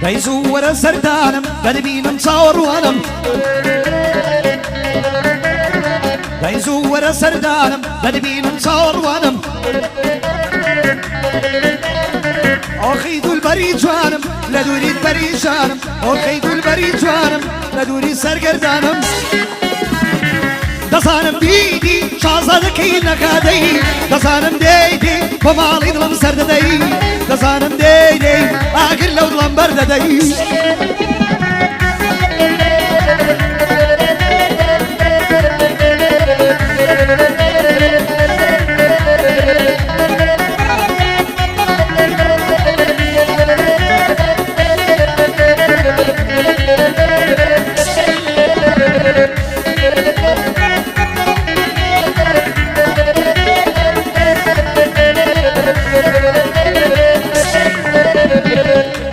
دايزور سردانم بدبينم صور وانم دايزور سردانم بدبينم صور وانم أخيدو البري جوانم لدوري البري جانم أخيدو البري جوانم لدوري سرگردانم دزانم دیدی شازادەکەی نەکادەی دەزانم دەیدەی بۆ ماڵی دڵم سەردەدەی دەزانم دەیدەی ئاگر لەو دڵم بەردەدەی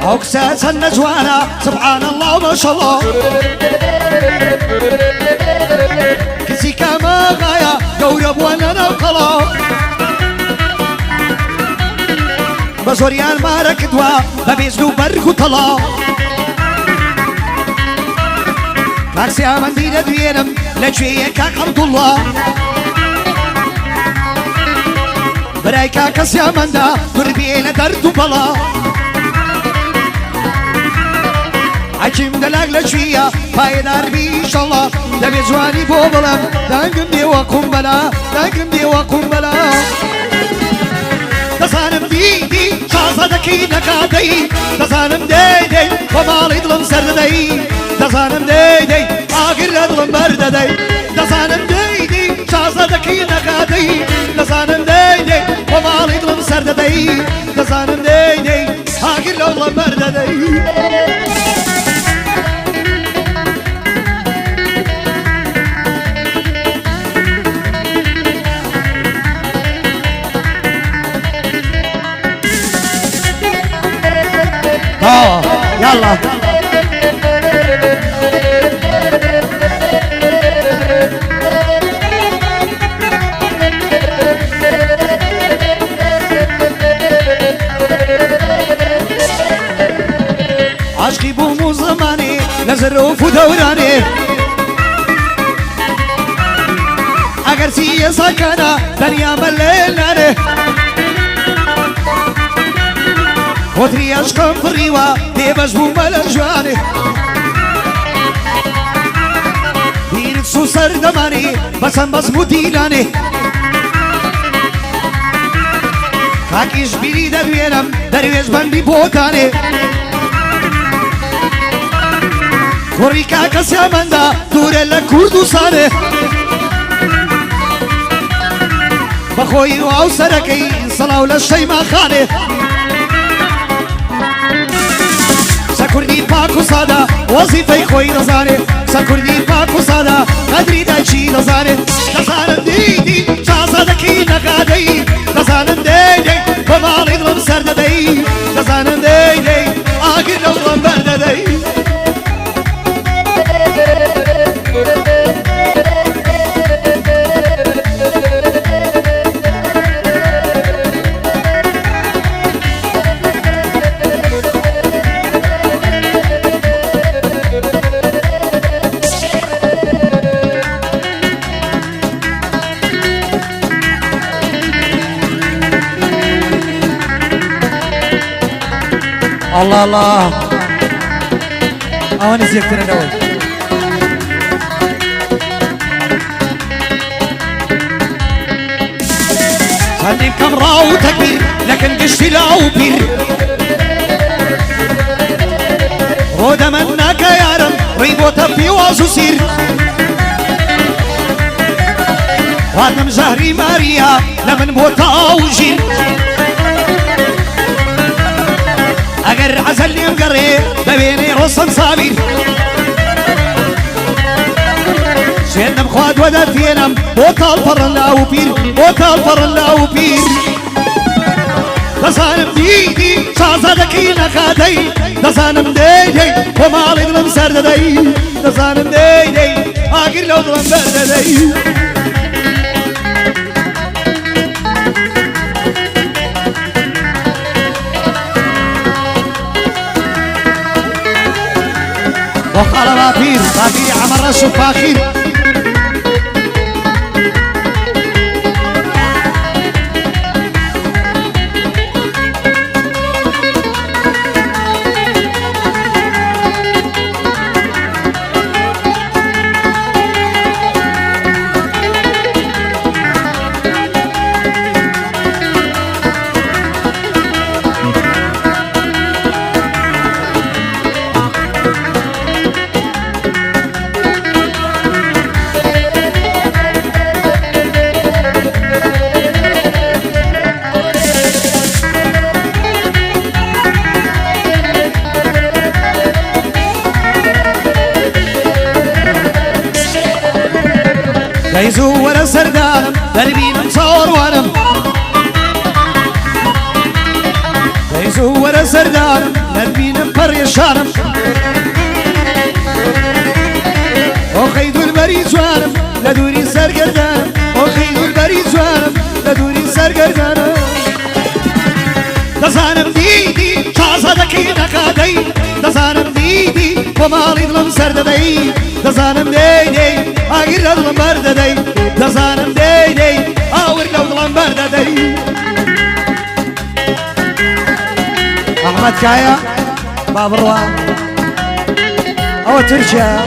أكساس النجوانا سبحان الله ما شاء الله كسي كما غايا قورب وانا نوقلا بزوريان ما ركدوا ببيزنو بركو طلا ماكسي آمن دينا دوينم لجوية كاك عبد الله براي كاكا سيامن دا تربينا درد بلا حكيم دلاق لشوية فايدار بي إن شاء الله دبي جواني بوبلا دانقم دي وقم بلا دانقم دي وقم بلا دزانم دي شازادكي نكادي دزانم دي ومالي ظلم سردي دزانم دي آقر ظلم برددي دزانم دي شازادكي نكادي دزانم دي ومالي ظلم سردي دزانم دي آقر ظلم برددي يلا عشقي بومو زماني لزروف ودوراني اگر سي ساكنا دنيا مليلاني خودری عشقم فریوا دیوش بو ملجوانه بیرد سو سردمانی بسم بس مدیلانه کاکیش بیری دویرم درویش بندی بودانه کوری کاکا سیامنده دوره لکردوستانه بخوی و او سرکی صلاو لشیما خانه سكردي باكو سادا وظيفة خوي نزاني سكردي باكو سادا قدري دايشي نزاني نزانم ديدي شازادكي نقادي نزانم ديدي بمالي ظلم سرددي نزانم ديدي آقر لو ظلم برددي الله الله أواني زيكتنا نوي هديم كم راو تكبير لكن قشتي لاو بير رودا منك يا رب ريبو تبي وازو سير وادم زهري ماريا لمن موتا وجير اگر عزلني مقري ببيني رصن صابير سينم خواد وداتينم بوطال فرن لاو بير بوطال فرن لاو بير دزانم ديدي شازادكي نقادي دزانم ديدي ومالي ظلم سرددي دزانم ديدي آقر لو ظلم برددي وقال بابير عمر رسو فاخير يزو ولا سردانم دربينم صور وانم يزو ولا سردانم دربينم بريشانم وخيد البريد وانم لدوري سرقردانم وخيد البريد وانم لدوري سرقردانم دزانم ديدي شازدكي نقادي دزانم ديدي ومالي ظلم سرددي دزانم ديدي اغير ظلم برددي دزانم ديدي اور لو ظلم برددي احمد كايا باب الروان او تركيا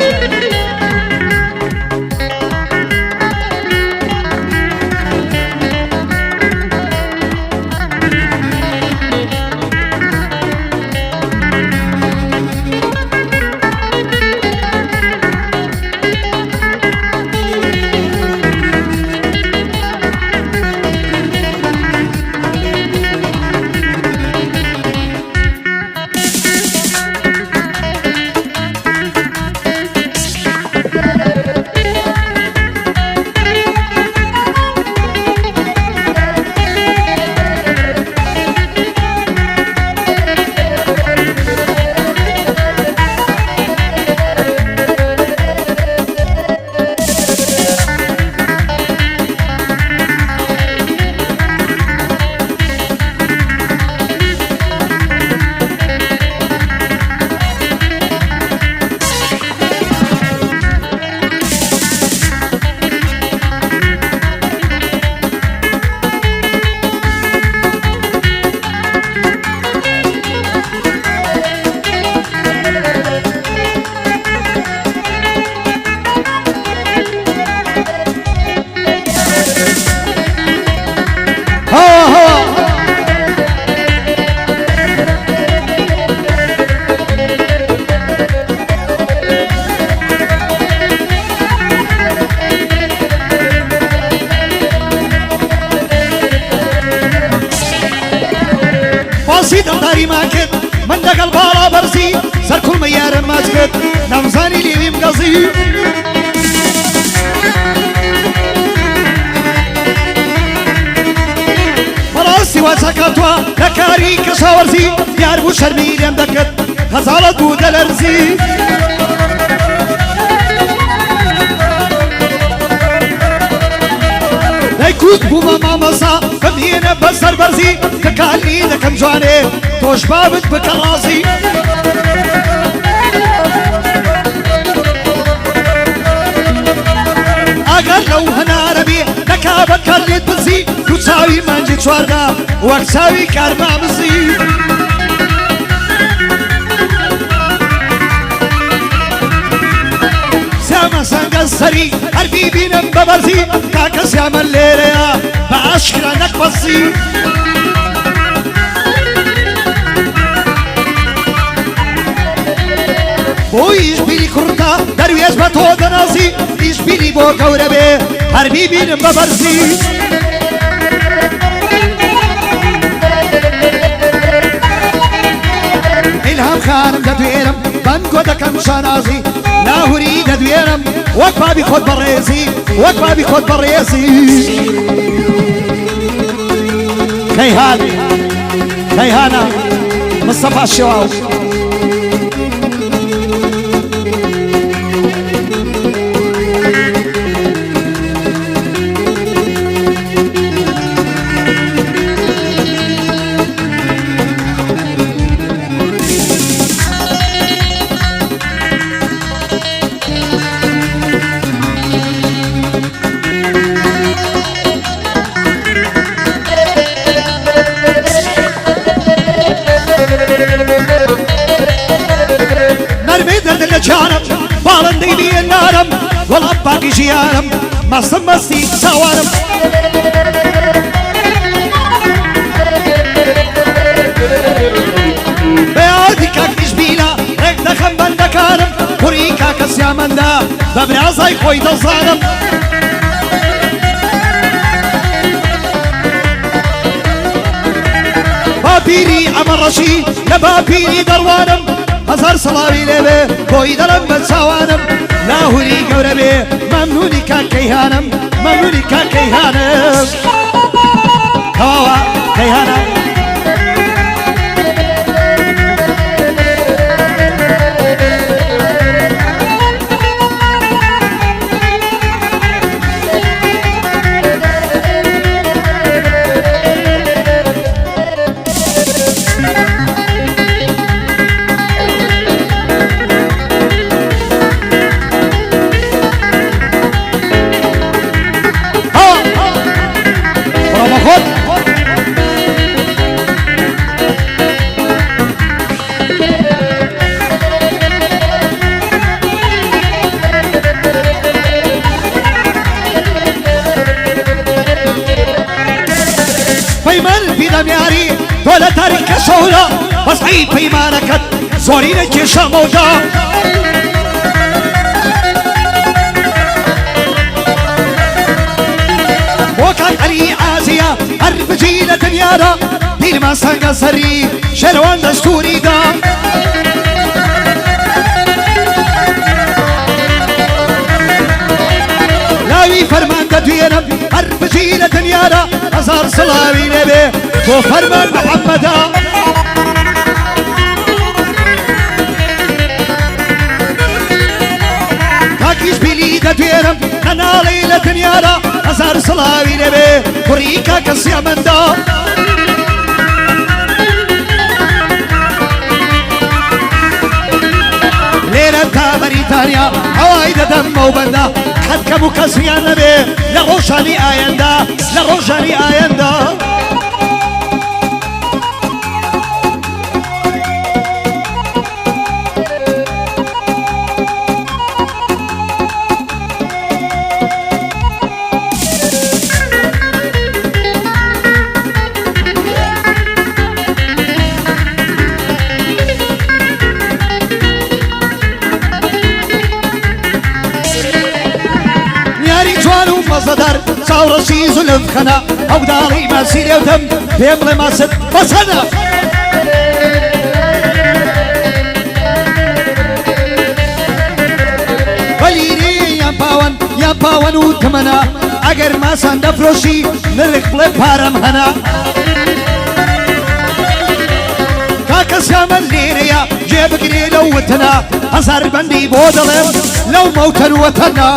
بسيطة داري ما كد من دقل بالا برسي سر كل ميار ما تكد نمزاني لي مقصي فراسي وسكتوا لكاري كشاورزي ديار بو شرمي لم دكت غزالة بود الارزي ليكوت بوما مامسا فمينا بسر برزي كالي لكم جواني توش بابت بكراسي اقل لو هنا ربيع لكابت كاليت بزي وتساوي منجي شواردا وكساوي كارما بزي ساما سنقصري قلبي بينم ببرزي كاكس يعمل ليليا بعشرة نكبصي بو يشبيلي كرتا درويش بطو دناسي يشبيلي بو كوربي قلبي بينم ببرزي الهام خانم ددويرم بانكو دكم شانازي لا هريد ددويرم وقفا بخود بريسي وقفا بخود بريسي كيهانا مصطفى الشواو باقی ژیانم مەستم مەستی چاوانم بەیادی کاکیش بینە ڕێک دەخەم بەندەکانم کوڕی کاکە سیامەندا بە برازای خۆی دەزانم باپیری ئەمە ڕەشی لە باپیری دەڕوانم هەزار سەڵاوی لێبێ بۆی دەڵم بە چاوانم لاهوری گەورە بێ مەمنونی کاکەیهانم مەمنونی کاکەیهانم تەواوە کەیهانم دەمیاری تۆ لە تاریکە شەودا بەسعی پەیمانەکەت زۆری نەکێشە مەودا بۆ کاک عەلی ئازیە هەر بجی لە دنیادا پیرمان سەنگە سەری شێروان دەستوریدا لاوی فەرمان دەدوێنم هەر بجی لە دنیادا هەزار سڵاوی لێبێ بۆ فەرمان محەممەدا کاکیش بیلی دەدوێنم کەناڵی لە دنیادا هەزار سڵاوی لێبێ کوڕی کاکە سیامەندا لێرە تا بەریتانیا هەوای دەدەم ئەو بەندە حەدکەم و کەسیان نەبێ لە ڕۆژانی ئایندا لە ڕۆژانی ئایندا مەزەدار چاوڕەشی زولف خەنە ئەو داڵی ماسی لێوتم پێم بڵێ ماست بەسەنە بەلیرێ یان پاوەن و تمەنە ئەگەر ماسان دەفرۆشی نرخ بڵێ پارەم هەنا کاکە سیامەن لێرەیە جێبگرێ لەو وتنە هەزار بەندی بۆ دەڵێم لەو مەوتەن وەتەنە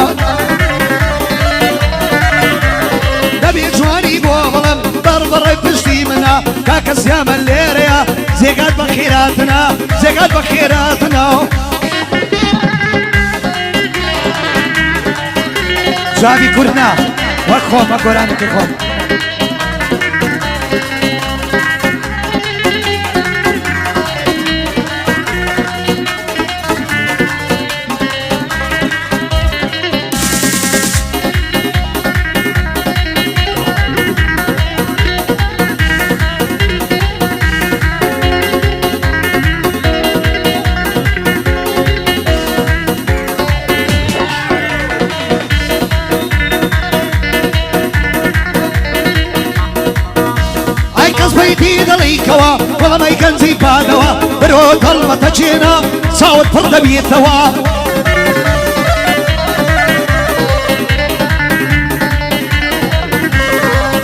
دەبێ جوانی بۆ بڵم بەڕبڕێ پشتی منە کاکە سیامەن لێرەیە جێگات بە خێراتنە جێگات بە خێراتنە جاوی کوردنا وەک خۆم وەک گۆرانێکی خۆم بيتي دليكوا والله ما يكنزي بادوا برو طلبة تجينا صوت فرد بيتوا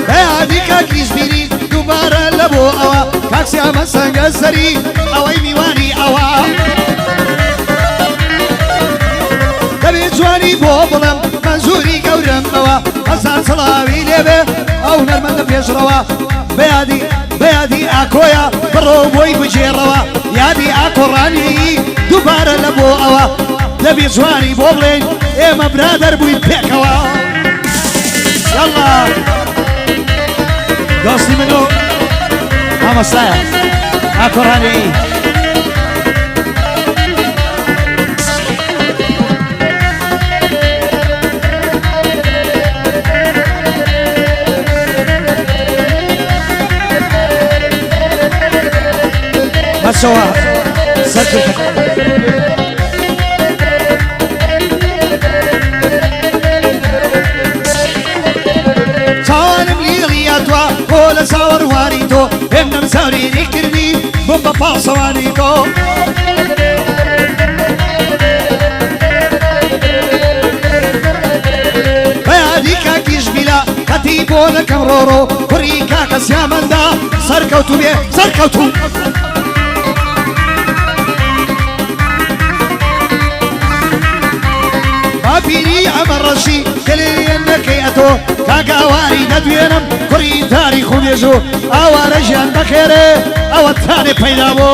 بيادي كاكيش بيري دوبارة لبو أوا كاكسي عمل سنجزري أوي ميواني أوا دبي جواني بوبلم منزوري قورم أوا حسان صلاوي ليبه أو نرمند بيجروا بيادي اكويا برو بوي بجيروا يادي اكوراني دوباره لبو اوا دبي جواني بوبلين ايما برادر بوي بيكوا يلا دوستي منو اما سايا اكوراني بەسەوە سەرکردەکە چاوانم لیڵیا توە بۆ لە چاوەڕوانی تۆ هێم نەمزارێنی کردی بۆم بە پاسەوانی تۆ بەیادی کاکیش بیلا قەتی بۆ دەکەم ڕۆڕۆ کوڕی کاکە سیامەندا سەرکەوتو بێ سەرکەوتو باپیری ئەمە ڕەشی دلێن نەکەی ئەتۆ کاکە ئەواری نەدوێنم کوڕی تاریخ و بێژۆ ئاوارە ژیان بەخێرێ ئەوە تانێ پەیدا بۆ